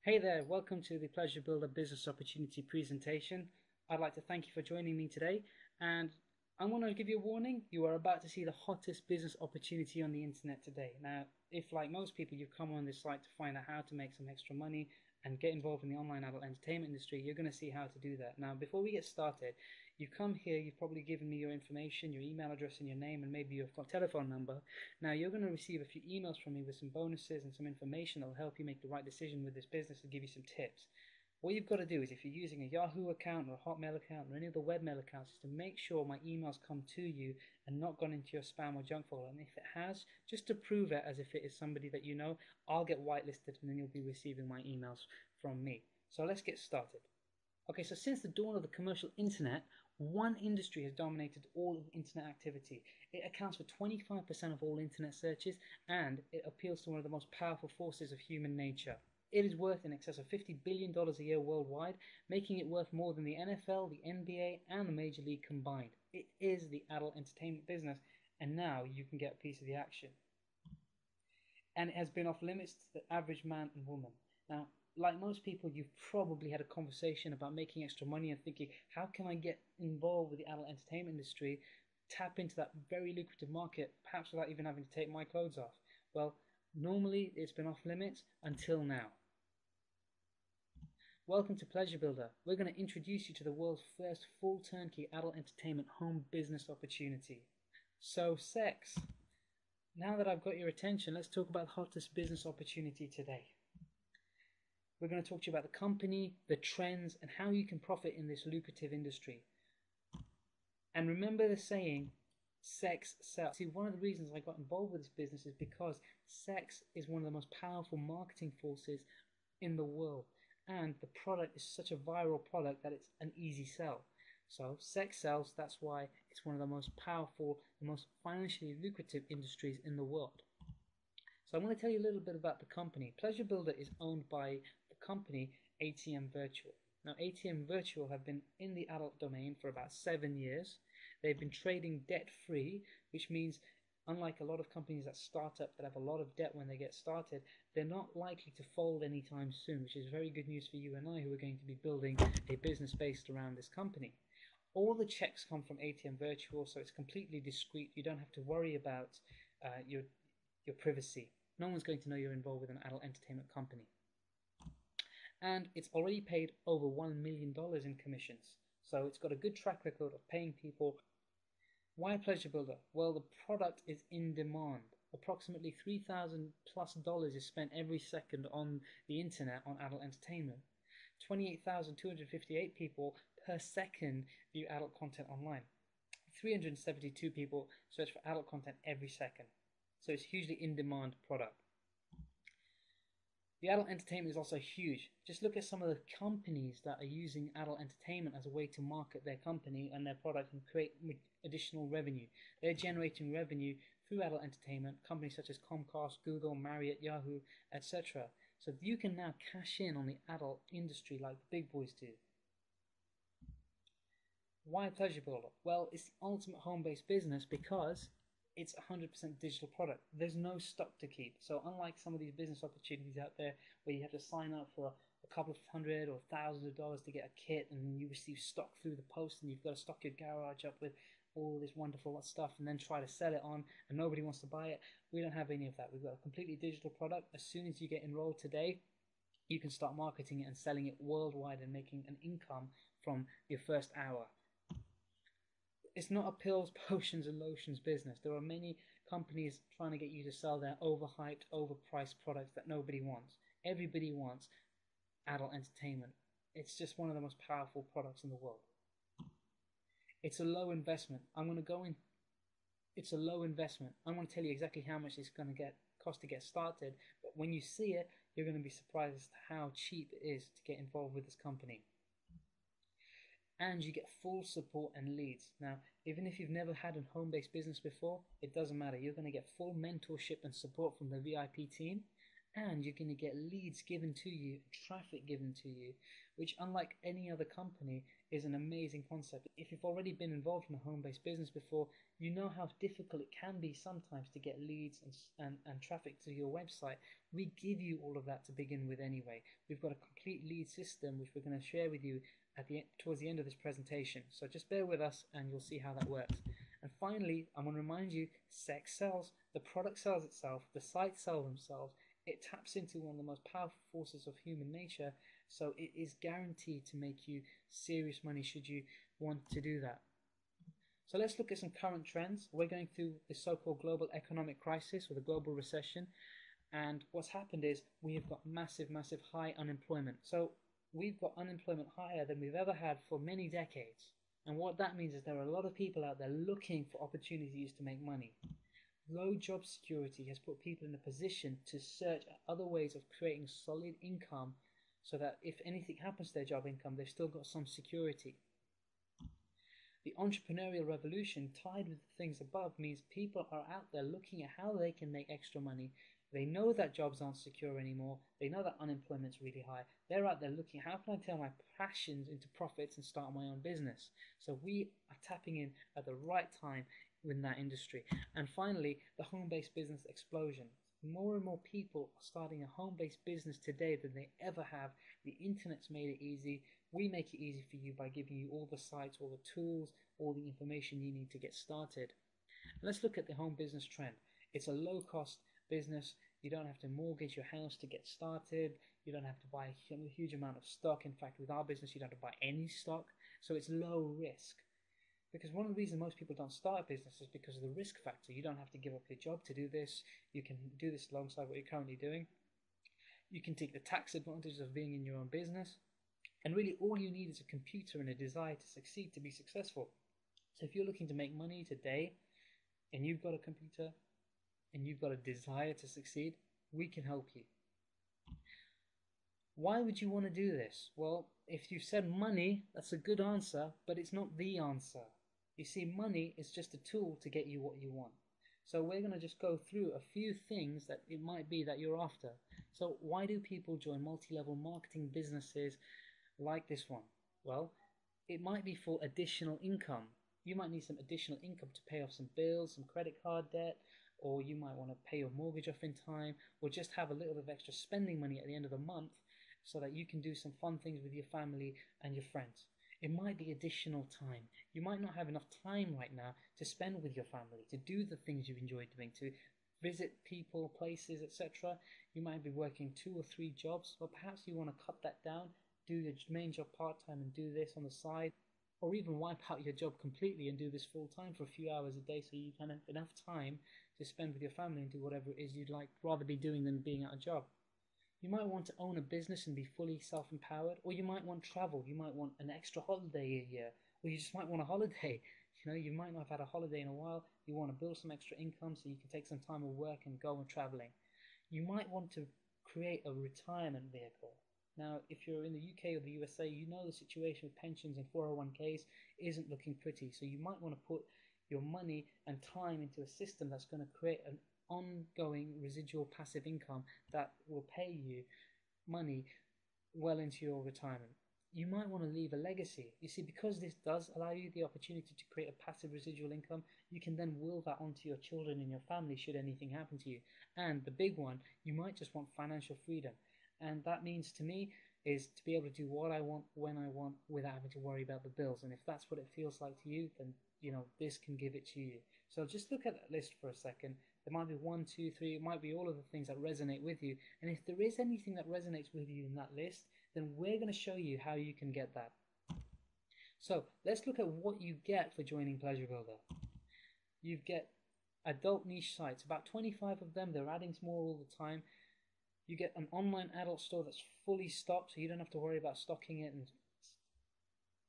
Hey there, welcome to the Pleasure Builder Business Opportunity presentation. I'd like to thank you for joining me today, and I want to give you a warning. You are about to see the hottest business opportunity on the internet today. Now, if like most people you've come on this site to find out how to make some extra money and get involved in the online adult entertainment industry, you're going to see how to do that. Now, before we get started, you've come here, you've probably given me your information, your email address and your name, and maybe your telephone number. Now, you're going to receive a few emails from me with some bonuses and some information that will help you make the right decision with this business and give you some tips. What you've got to do is, if you're using a Yahoo account or a Hotmail account or any of the webmail accounts, is to make sure my emails come to you and not gone into your spam or junk folder. And if it has, just to prove it as if it is somebody that you know, I'll get whitelisted and then you'll be receiving my emails from me. So let's get started. Okay, so since the dawn of the commercial internet, one industry has dominated all of internet activity. It accounts for 25% of all internet searches, and it appeals to one of the most powerful forces of human nature. It is worth in excess of $50 billion a year worldwide, making it worth more than the NFL, the NBA, and the Major League combined. It is the adult entertainment business, and now you can get a piece of the action. And it has been off limits to the average man and woman. Now, like most people, you've probably had a conversation about making extra money and thinking, how can I get involved with the adult entertainment industry, tap into that very lucrative market, perhaps without even having to take my clothes off? Well, normally it's been off limits until now. Welcome to Pleasure Builder. We're going to introduce you to the world's first full turnkey adult entertainment home business opportunity. So, sex. Now that I've got your attention, let's talk about the hottest business opportunity today. We're going to talk to you about the company, the trends, and how you can profit in this lucrative industry. And remember the saying, sex sells. See, one of the reasons I got involved with this business is because sex is one of the most powerful marketing forces in the world. And the product is such a viral product that it's an easy sell. So sex sells, that's why it's one of the most powerful, the most financially lucrative industries in the world. So I'm going to tell you a little bit about the company. Pleasure Builder is owned by the company ATM Virtual. Now, ATM Virtual have been in the adult domain for about 7 years. They've been trading debt-free, which means unlike a lot of companies that start up that have a lot of debt when they get started, they're not likely to fold anytime soon, which is very good news for you and I, who are going to be building a business based around this company. All the checks come from ATM Virtual, so it's completely discreet. You don't have to worry about your privacy. No one's going to know you're involved with an adult entertainment company. And it's already paid over $1 million in commissions. So it's got a good track record of paying people. Why Pleasure Builder? Well, the product is in demand. Approximately $3,000+ is spent every second on the internet on adult entertainment. 28,258 people per second view adult content online. 372 people search for adult content every second. So it's a hugely in-demand product. The adult entertainment is also huge. Just look at some of the companies that are using adult entertainment as a way to market their company and their product and create additional revenue. They're generating revenue through adult entertainment, companies such as Comcast, Google, Marriott, Yahoo, etc. So you can now cash in on the adult industry like the big boys do. Why Pleasure Builder? Well, it's the ultimate home-based business because it's 100% digital product. There's no stock to keep. So unlike some of these business opportunities out there where you have to sign up for a couple of hundred or thousands of dollars to get a kit and you receive stock through the post and you've got to stock your garage up with all this wonderful stuff and then try to sell it on and nobody wants to buy it, we don't have any of that. We've got a completely digital product. As soon as you get enrolled today, you can start marketing it and selling it worldwide and making an income from your first hour. It's not a pills, potions, and lotions business. There are many companies trying to get you to sell their overhyped, overpriced products that nobody wants. Everybody wants adult entertainment. It's just one of the most powerful products in the world. It's a low investment. It's a low investment. I'm going to tell you exactly how much it's going to cost to get started. But when you see it, you're going to be surprised as to how cheap it is to get involved with this company. And you get full support and leads. Now, even if you've never had a home-based business before, it doesn't matter. You're going to get full mentorship and support from the VIP team, and you're going to get leads given to you, traffic given to you, which unlike any other company is an amazing concept. If you've already been involved in a home-based business before, you know how difficult it can be sometimes to get leads and traffic to your website. We give you all of that to begin with anyway. We've got a complete lead system which we're going to share with you towards the end of this presentation. So just bear with us and you'll see how that works. And finally, I want to remind you, sex sells. The product sells itself. The sites sell themselves. It taps into one of the most powerful forces of human nature, so it is guaranteed to make you serious money should you want to do that. So let's look at some current trends. We're going through the so-called global economic crisis or the global recession, and what's happened is we have got massive high unemployment. So we've got unemployment higher than we've ever had for many decades, and what that means is there are a lot of people out there looking for opportunities to make money. Low job security has put people in a position to search at other ways of creating solid income so that if anything happens to their job income, they've still got some security. The entrepreneurial revolution, tied with the things above, means people are out there looking at how they can make extra money. They know that jobs aren't secure anymore. They know that unemployment's really high. They're out there looking, how can I turn my passions into profits and start my own business? So we are tapping in at the right time in that industry. And finally, the home-based business explosion. More and more people are starting a home-based business today than they ever have. The internet's made it easy. We make it easy for you by giving you all the sites, all the tools, all the information you need to get started. Let's look at the home business trend. It's a low-cost business. You don't have to mortgage your house to get started. You don't have to buy a huge amount of stock. In fact, with our business, you don't have to buy any stock. So it's low risk. Because one of the reasons most people don't start a business is because of the risk factor. You don't have to give up your job to do this. You can do this alongside what you're currently doing. You can take the tax advantages of being in your own business. And really all you need is a computer and a desire to succeed, to be successful. So if you're looking to make money today and you've got a computer and you've got a desire to succeed, we can help you. Why would you want to do this? Well, if you said money, that's a good answer, but it's not the answer. You see, money is just a tool to get you what you want. So we're going to just go through a few things that it might be that you're after. So why do people join multi-level marketing businesses like this one? Well, it might be for additional income. You might need some additional income to pay off some bills, some credit card debt, or you might want to pay your mortgage off in time, or just have a little bit of extra spending money at the end of the month so that you can do some fun things with your family and your friends. It might be additional time. You might not have enough time right now to spend with your family, to do the things you enjoy doing, to visit people, places, etc. You might be working 2 or 3 jobs, or perhaps you want to cut that down, do your main job part-time and do this on the side, or even wipe out your job completely and do this full-time for a few hours a day so you can have enough time to spend with your family and do whatever it is you'd like rather be doing than being at a job. You might want to own a business and be fully self-empowered, or you might want travel. You might want an extra holiday a year, or you just might want a holiday. You know, you might not have had a holiday in a while. You want to build some extra income so you can take some time of work and go on traveling. You might want to create a retirement vehicle. Now, if you're in the UK or the USA, you know the situation with pensions and 401ks isn't looking pretty. So you might want to put your money and time into a system that's going to create an ongoing residual passive income that will pay you money well into your retirement. You might want to leave a legacy. You see, because this does allow you the opportunity to create a passive residual income, you can then will that onto your children and your family should anything happen to you. And the big one, you might just want financial freedom. And that means to me is to be able to do what I want, when I want, without having to worry about the bills. And if that's what it feels like to you, then, you know, this can give it to you. So just look at that list for a second. There might be 1, 2, 3, it might be all of the things that resonate with you. And if there is anything that resonates with you in that list, then we're going to show you how you can get that. So let's look at what you get for joining Pleasure Builder. You get adult niche sites, about 25 of them. They're adding more all the time. You get an online adult store that's fully stocked, so you don't have to worry about stocking it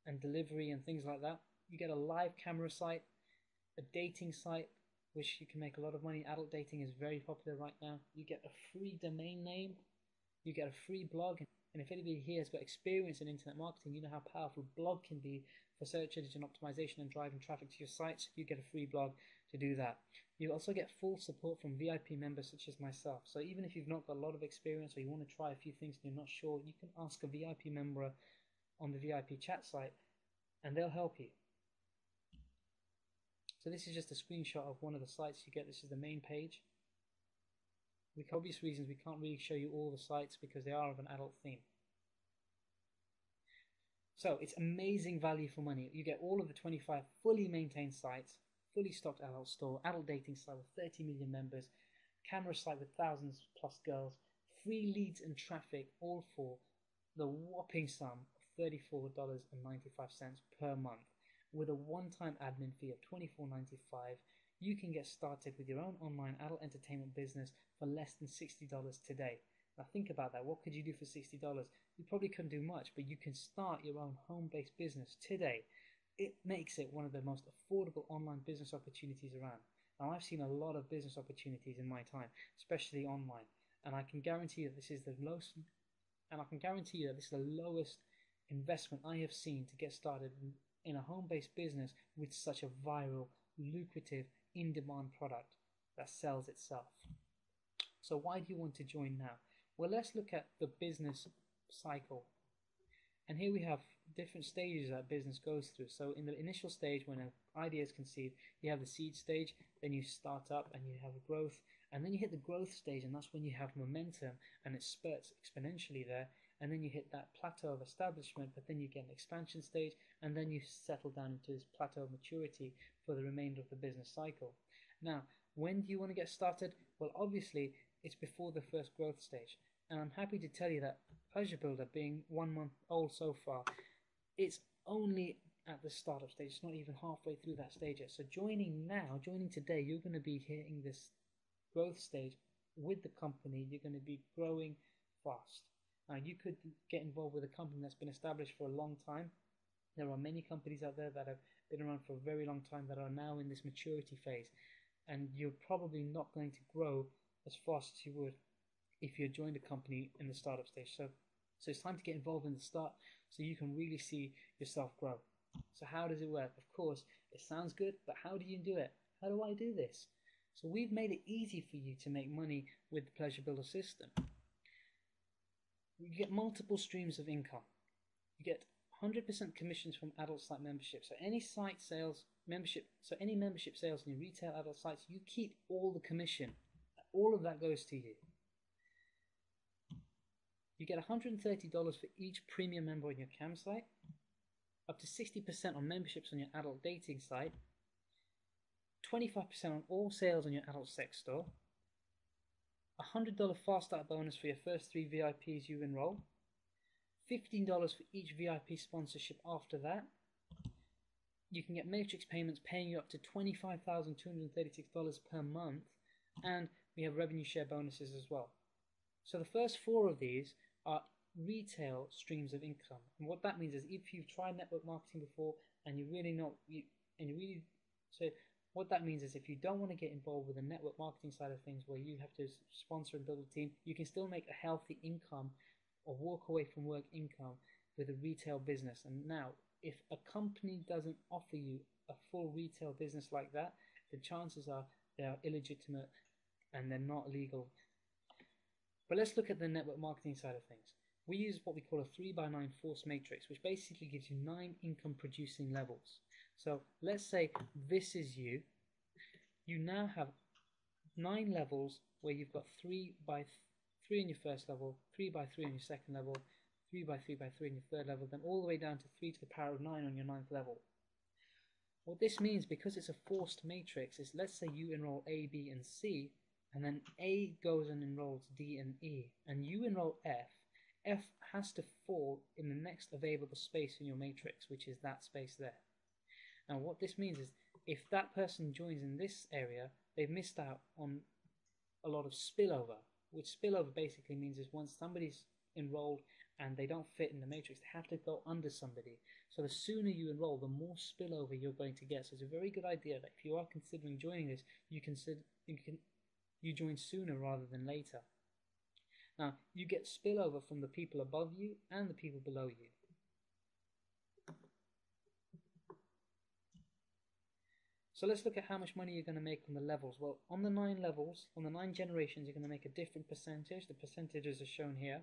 and delivery and things like that. You get a live camera site, a dating site, which you can make a lot of money. Adult dating is very popular right now. You get a free domain name. You get a free blog, and if anybody here has got experience in internet marketing, you know how powerful blog can be for search engine optimization and driving traffic to your sites. You get a free blog to do that. You also get full support from VIP members such as myself. So even if you've not got a lot of experience or you want to try a few things and you're not sure, you can ask a VIP member on the VIP chat site and they'll help you. So this is just a screenshot of one of the sites you get. This is the main page. For obvious reasons, we can't really show you all the sites because they are of an adult theme. So it's amazing value for money. You get all of the 25 fully maintained sites, fully stocked adult store, adult dating site with 30 million members, camera site with thousands plus girls, free leads and traffic, all for the whopping sum of $34.95 per month. With a one-time admin fee of $24.95, you can get started with your own online adult entertainment business for less than $60 today. Now think about that. What could you do for $60? You probably couldn't do much, but you can start your own home-based business today. It makes it one of the most affordable online business opportunities around. Now I've seen a lot of business opportunities in my time, especially online, and I can guarantee that this is the lowest, investment I have seen to get started in a home-based business with such a viral, lucrative, in-demand product that sells itself. So why do you want to join now? Well, let's look at the business cycle. And here we have different stages that business goes through. So in the initial stage, when an idea is conceived, you have the seed stage, then you start up and you have a growth, and then you hit the growth stage, and that's when you have momentum and it spurts exponentially there. And then you hit that plateau of establishment, but then you get an expansion stage, and then you settle down into this plateau of maturity for the remainder of the business cycle. Now, when do you want to get started? Well, obviously, it's before the first growth stage. And I'm happy to tell you that Pleasure Builder, being 1 month old so far, it's only at the startup stage. It's not even halfway through that stage yet. So joining today, you're going to be hitting this growth stage with the company. You're going to be growing fast. Now, you could get involved with a company that's been established for a long time. There are many companies out there that have been around for a very long time that are now in this maturity phase. And you're probably not going to grow as fast as you would if you joined a company in the startup stage. So it's time to get involved in the start so you can really see yourself grow. So how does it work? Of course, it sounds good, but how do you do it? How do I do this? So we've made it easy for you to make money with the Pleasure Builder system. You get multiple streams of income. You get 100% commissions from adult site membership. So any site sales, membership sales in your retail adult sites, you keep all the commission. All of that goes to you. You get $130 for each premium member on your cam site, up to 60% on memberships on your adult dating site, 25% on all sales on your adult sex store, $100 fast start bonus for your first 3 VIPs you enroll, $15 for each VIP sponsorship after that. You can get matrix payments paying you up to $25,236 per month, and we have revenue share bonuses as well. So the first 4 of these are retail streams of income, and what that means is if you've tried network marketing before and what that means is if you don't want to get involved with the network marketing side of things where you have to sponsor and build a team, you can still make a healthy income or walk away from work income with a retail business. And now, if a company doesn't offer you a full retail business like that, the chances are they are illegitimate and they're not legal. But let's look at the network marketing side of things. We use what we call a 3x9 force matrix, which basically gives you 9 income producing levels. So let's say this is you. You now have 9 levels where you've got 3x3 in your first level, 3x3 in your second level, 3x3x3 in your third level, then all the way down to 3 to the power of 9 on your 9th level. What this means, because it's a forced matrix, is let's say you enroll A, B, and C, and then A goes and enrolls D and E, and you enroll F. F has to fall in the next available space in your matrix, which is that space there. Now what this means is if that person joins in this area, they've missed out on a lot of spillover, which spillover basically means is once somebody's enrolled and they don't fit in the matrix, they have to go under somebody. So the sooner you enroll, the more spillover you're going to get. So it's a very good idea that if you are considering joining this, you join sooner rather than later. Now, you get spillover from the people above you and the people below you. So let's look at how much money you're going to make on the levels. Well, on the 9 levels, on the 9 generations, you're going to make a different percentage. The percentages are shown here.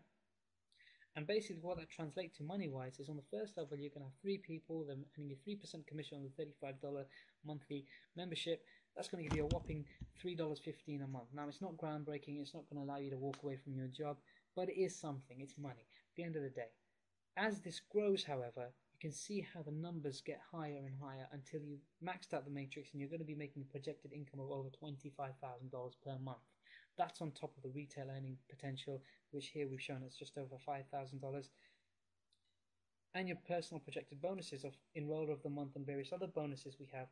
And basically what that translates to money-wise is on the first level, you're going to have 3 people, they're earning you 3% commission on the $35 monthly membership. That's going to give you a whopping $3.15 a month. Now, it's not groundbreaking, it's not going to allow you to walk away from your job, but it is something, it's money at the end of the day. As this grows, however, you can see how the numbers get higher and higher until you've maxed out the matrix and you're going to be making a projected income of over $25,000 per month. That's on top of the retail earning potential, which here we've shown it's just over $5,000. And your personal projected bonuses of enroller of the month and various other bonuses we have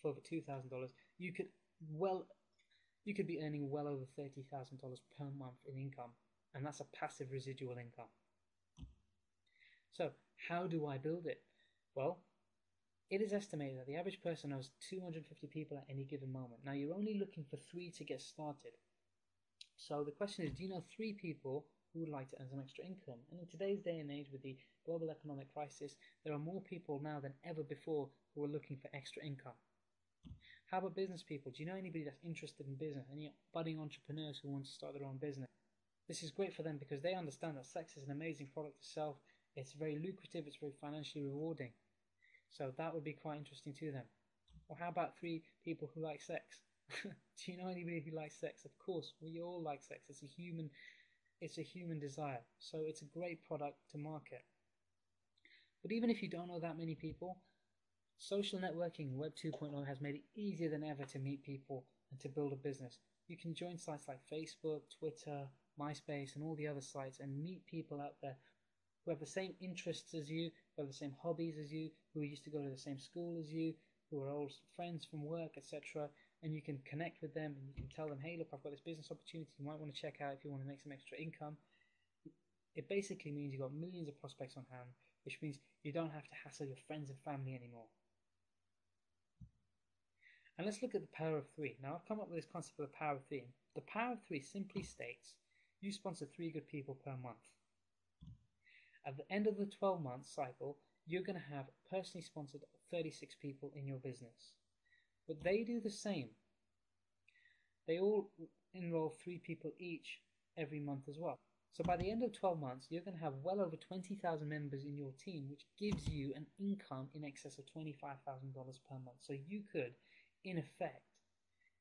for over $2,000. You could be earning well over $30,000 per month in income, and that's a passive residual income. So how do I build it? Well, it is estimated that the average person knows 250 people at any given moment. Now, you're only looking for 3 to get started. So the question is, do you know 3 people who would like to earn some extra income? And in today's day and age with the global economic crisis, there are more people now than ever before who are looking for extra income. How about business people? Do you know anybody that's interested in business? Any budding entrepreneurs who want to start their own business? This is great for them because they understand that sex is an amazing product to sell. It's very lucrative, it's very financially rewarding. So that would be quite interesting to them. Or how about 3 people who like sex? Do you know anybody who likes sex? Of course, we all like sex. It's a human desire. So it's a great product to market. But even if you don't know that many people, social networking, Web 2.0 has made it easier than ever to meet people and to build a business. You can join sites like Facebook, Twitter, MySpace, and all the other sites and meet people out there who have the same interests as you, who have the same hobbies as you, who used to go to the same school as you, who are old friends from work, etc. And you can connect with them and you can tell them, hey, look, I've got this business opportunity you might want to check out if you want to make some extra income. It basically means you've got millions of prospects on hand, which means you don't have to hassle your friends and family anymore. And let's look at the power of 3. Now, I've come up with this concept of the power of 3. The power of 3 simply states you sponsor 3 good people per month. At the end of the 12-month cycle, you're going to have personally sponsored 36 people in your business. But they do the same. They all enroll 3 people each every month as well. So by the end of 12 months, you're going to have well over 20,000 members in your team, which gives you an income in excess of $25,000 per month. So you could, in effect,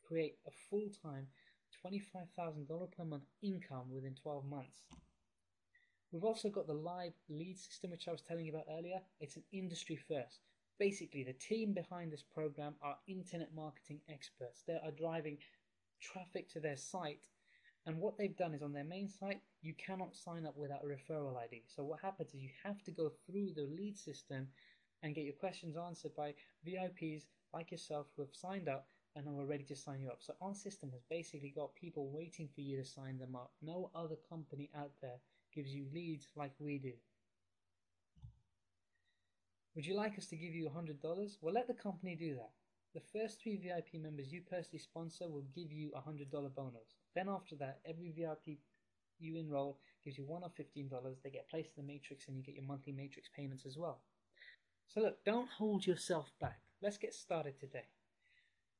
create a full-time $25,000 per month income within 12 months. We've also got the live lead system, which I was telling you about earlier. It's an industry first. Basically, the team behind this program are internet marketing experts. They are driving traffic to their site. And what they've done is on their main site, you cannot sign up without a referral ID. So what happens is you have to go through the lead system and get your questions answered by VIPs like yourself who have signed up and who are ready to sign you up. So our system has basically got people waiting for you to sign them up. No other company out there gives you leads like we do. Would you like us to give you $100? Well, let the company do that. The first 3 VIP members you personally sponsor will give you a $100 bonus. Then after that, every VIP you enroll gives you $1 or $15. They get placed in the matrix and you get your monthly matrix payments as well. So look, don't hold yourself back. Let's get started today.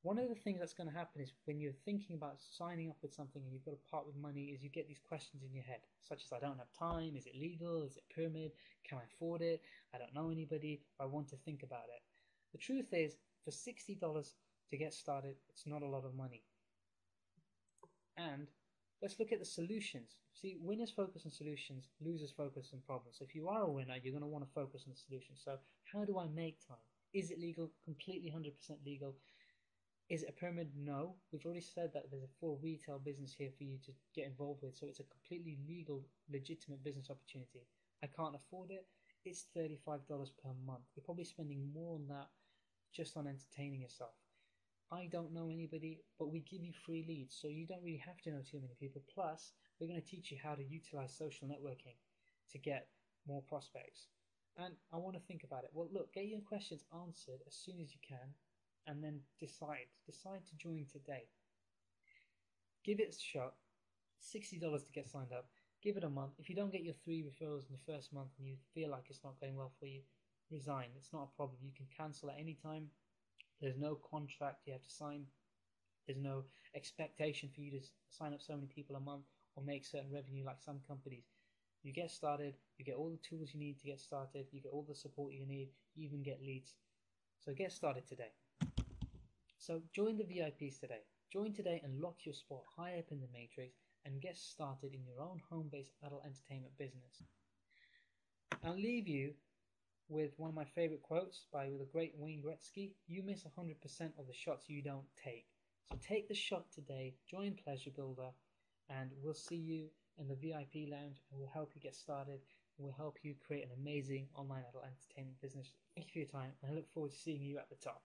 One of the things that's going to happen is when you're thinking about signing up with something and you've got to part with money is you get these questions in your head, such as I don't have time, is it legal, is it pyramid, can I afford it, I don't know anybody, I want to think about it. The truth is, for $60 to get started, it's not a lot of money. And let's look at the solutions. See, winners focus on solutions, losers focus on problems. So if you are a winner, you're going to want to focus on the solutions. So how do I make time? Is it legal? Completely 100% legal. Is it a pyramid? No. We've already said that there's a full retail business here for you to get involved with, so it's a completely legal, legitimate business opportunity. I can't afford it. It's $35 per month. You're probably spending more on that just on entertaining yourself. I don't know anybody, but we give you free leads, so you don't really have to know too many people. Plus, we're going to teach you how to utilize social networking to get more prospects. And I want to think about it. Well, look, get your questions answered as soon as you can, and then decide to join today. Give it a shot. $60 to get signed up. Give it a month. If you don't get your 3 referrals in the first month and you feel like it's not going well for you, resign. It's not a problem. You can cancel at any time. There's no contract you have to sign. There's no expectation for you to sign up so many people a month or make certain revenue like some companies. You get started, you get all the tools you need to get started, you get all the support you need, you even get leads. So get started today. So join the VIPs today. Join today and lock your spot high up in the matrix and get started in your own home-based adult entertainment business. I'll leave you with one of my favorite quotes by the great Wayne Gretzky: you miss 100% of the shots you don't take. So take the shot today, join Pleasure Builder, and we'll see you in the VIP lounge, and we'll help you get started, and we'll help you create an amazing online adult entertainment business. Thank you for your time, and I look forward to seeing you at the top.